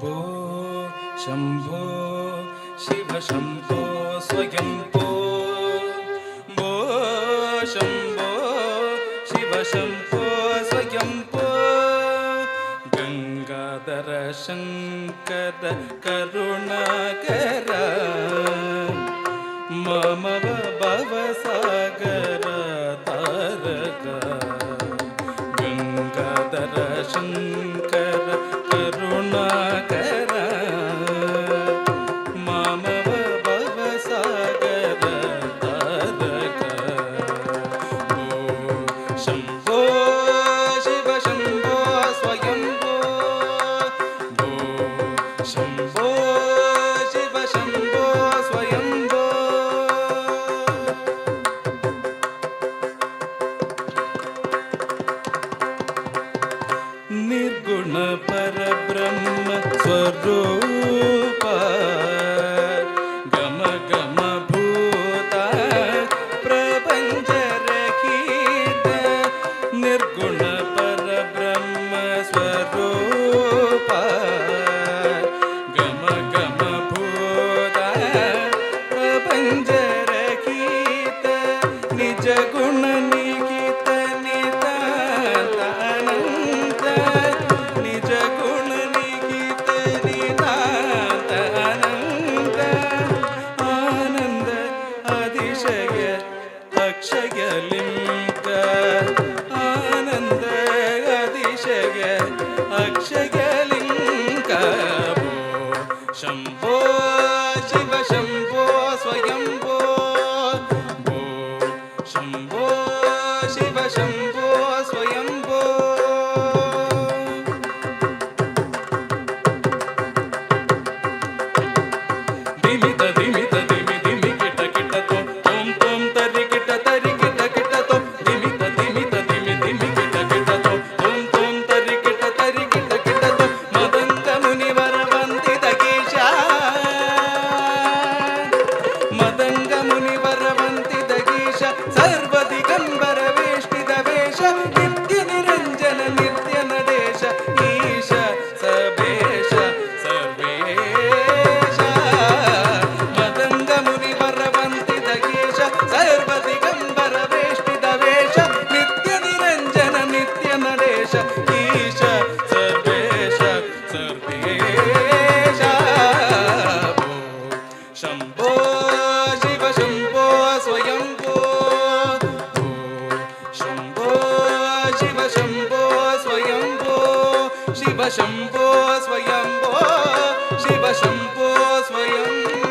भो शम्भो शिव शम्भो स्वयं भो शम्भो शिव शम्भो स्वयं भो गंगाधर शंकर करुणाकर मम भवसागर तारक गंगाधर शंकर करुणाकर मम भवसागर तारक शंभो शिव शंभो स्वयं भो शंभो शिव शंभो स्वयं निर्गुण परब्रह्म स्वरूप गम गम भूत प्रपंच रहित निर्गुण परब्रह्म स्वरूप गम गम भूत प्रपंच रहित निज गुण निहित निज गुण निहित नितांत अनंत आनंद अतिशय अक्षय लिंग आनंद अतिशय अक्षय लिंग शंभो शिव शंभो स्वयं भो शंभो शिव शंभो स्वयं भो दिमित दिमित दिमि दिमि किट किट तो तोम तोम तरि किट किट तो दिमित दिमित दिमि दिमि किट तो तोम तोम तरि किट तो मदंग मुनिवर वंदित गीशा मदंग मुनिवर वंदित गीशा सर्व दिगंबर वेष्टित वेश नित्य निरंजन नित्य नडेश ईश सबेश सर्वेश मदंग मुनिवर वंदित गीश सर्व दिगंबर वेष्टित वेश नित्य निरंजन नित्य नडेश ईश सर्वेश सर्वेश शंभो शिव शंभो स्वयं भो शंभो शिव शंभो स्वयं भो शिव शंभो स्वयं भो शिव शंभो स्वयं